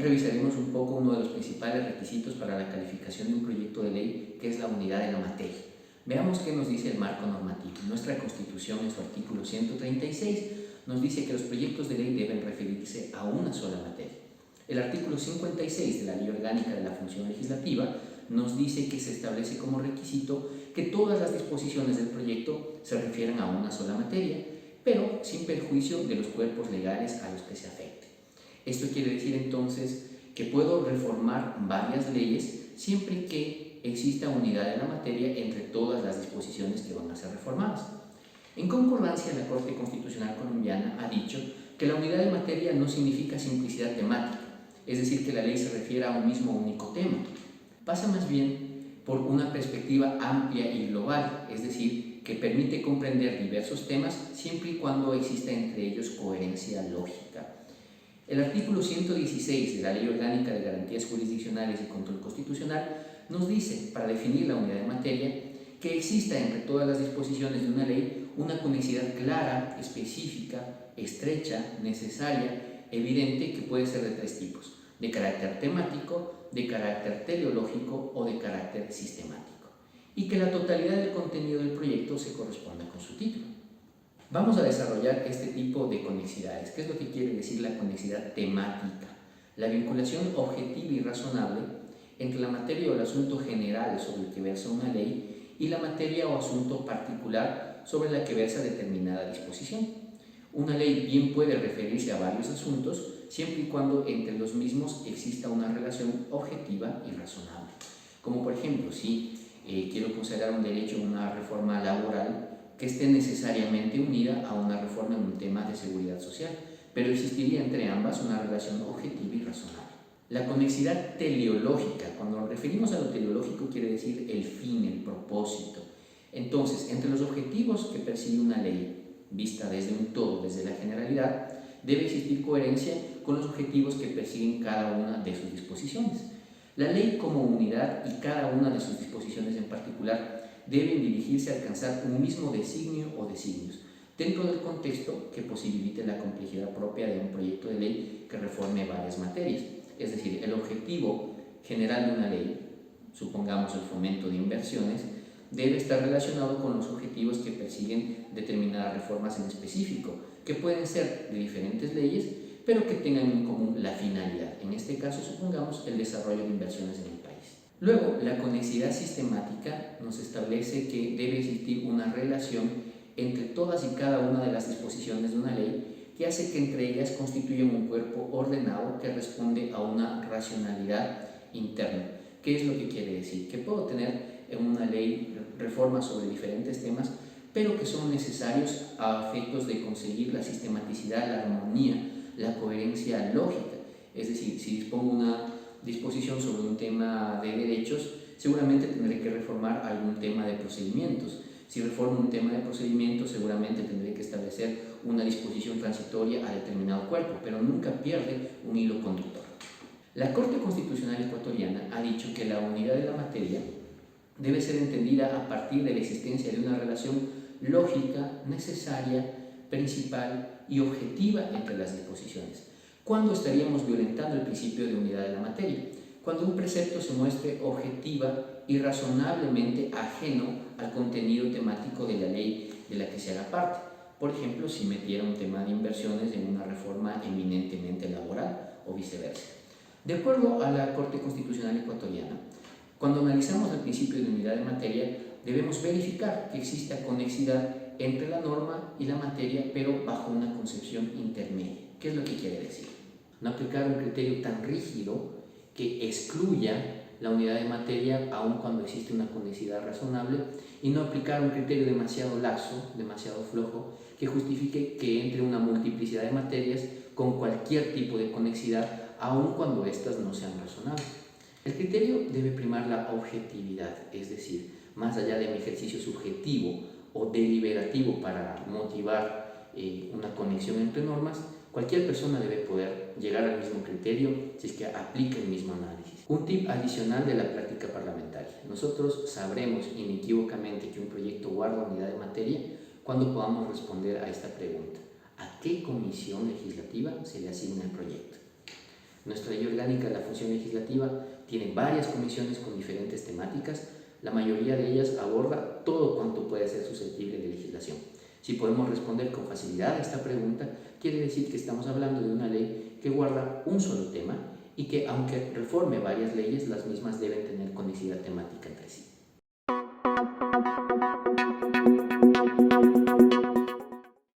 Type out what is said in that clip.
revisaremos un poco uno de los principales requisitos para la calificación de un proyecto de ley, que es la unidad de la materia. Veamos qué nos dice el marco normativo. Nuestra Constitución, en su artículo 136, nos dice que los proyectos de ley deben referirse a una sola materia. El artículo 56 de la Ley Orgánica de la Función Legislativa nos dice que se establece como requisito que todas las disposiciones del proyecto se refieran a una sola materia, pero sin perjuicio de los cuerpos legales a los que se afecte. Esto quiere decir entonces que puedo reformar varias leyes siempre que exista unidad de la materia entre todas las disposiciones que van a ser reformadas. En concordancia, la Corte Constitucional colombiana ha dicho que la unidad de materia no significa simplicidad temática, es decir, que la ley se refiere a un mismo único tema. Pasa más bien por una perspectiva amplia y global, es decir, que permite comprender diversos temas siempre y cuando exista entre ellos coherencia lógica. El artículo 116 de la Ley Orgánica de Garantías Jurisdiccionales y Control Constitucional nos dice, para definir la unidad de materia, que exista entre todas las disposiciones de una ley una conexidad clara, específica, estrecha, necesaria, evidente, que puede ser de tres tipos: de carácter temático, de carácter teleológico o de carácter sistemático, y que la totalidad del contenido del proyecto se corresponda con su título. Vamos a desarrollar este tipo de conexidades. ¿Qué es lo que quiere decir la conexidad temática? La vinculación objetiva y razonable entre la materia o el asunto general sobre el que versa una ley y la materia o asunto particular sobre la que versa determinada disposición. Una ley bien puede referirse a varios asuntos siempre y cuando entre los mismos exista una relación objetiva y razonable. Como por ejemplo, si quiero considerar un derecho a una reforma laboral que esté necesariamente unida a una reforma en un tema de seguridad social, pero existiría entre ambas una relación objetiva y razonable. La conexidad teleológica, cuando nos referimos a lo teleológico, quiere decir el fin, el propósito. Entonces, entre los objetivos que persigue una ley, vista desde un todo, desde la generalidad, debe existir coherencia con los objetivos que persiguen cada una de sus disposiciones. La ley como unidad y cada una de sus disposiciones en particular deben dirigirse a alcanzar un mismo designio o designios, dentro del contexto que posibilite la complejidad propia de un proyecto de ley que reforme varias materias. Es decir, el objetivo general de una ley, supongamos el fomento de inversiones, debe estar relacionado con los objetivos que persiguen determinadas reformas en específico, que pueden ser de diferentes leyes, pero que tengan en común la finalidad. En este caso, supongamos el desarrollo de inversiones en el país. Luego, la conexidad sistemática nos establece que debe existir una relación entre todas y cada una de las disposiciones de una ley que hace que entre ellas constituyan un cuerpo ordenado que responde a una racionalidad interna. ¿Qué es lo que quiere decir? Que puedo tener en una ley reformas sobre diferentes temas, pero que son necesarios a efectos de conseguir la sistematicidad, la armonía, la coherencia lógica. Es decir, si dispongo una disposición sobre un tema de derechos, seguramente tendré que reformar algún tema de procedimientos. Si reformo un tema de procedimientos, seguramente tendré que establecer una disposición transitoria a determinado cuerpo, pero nunca pierde un hilo conductor. La Corte Constitucional ecuatoriana ha dicho que la unidad de la materia debe ser entendida a partir de la existencia de una relación lógica, necesaria, principal y objetiva entre las disposiciones. ¿Cuándo estaríamos violentando el principio de unidad de la materia? Cuando un precepto se muestre objetiva y razonablemente ajeno al contenido temático de la ley de la que se haga parte. Por ejemplo, si metiera un tema de inversiones en una reforma eminentemente laboral o viceversa. De acuerdo a la Corte Constitucional ecuatoriana, cuando analizamos el principio de unidad de materia, debemos verificar que exista conexidad entre la norma y la materia, pero bajo una concepción intermedia. ¿Qué es lo que quiere decir? No aplicar un criterio tan rígido que excluya la unidad de materia aun cuando existe una conexidad razonable, y no aplicar un criterio demasiado laxo, demasiado flojo, que justifique que entre una multiplicidad de materias con cualquier tipo de conexidad, aun cuando éstas no sean razonables. El criterio debe primar la objetividad, es decir, más allá de mi ejercicio subjetivo o deliberativo para motivar una conexión entre normas, cualquier persona debe poder llegar al mismo criterio si es que aplica el mismo análisis. Un tip adicional de la práctica parlamentaria. Nosotros sabremos inequívocamente que un proyecto guarda unidad de materia cuando podamos responder a esta pregunta: ¿a qué comisión legislativa se le asigna el proyecto? Nuestra ley orgánica de la función legislativa tiene varias comisiones con diferentes temáticas. La mayoría de ellas aborda todo cuanto puede ser susceptible de legislación. Si podemos responder con facilidad a esta pregunta, quiere decir que estamos hablando de una ley que guarda un solo tema y que, aunque reforme varias leyes, las mismas deben tener conexidad temática entre sí.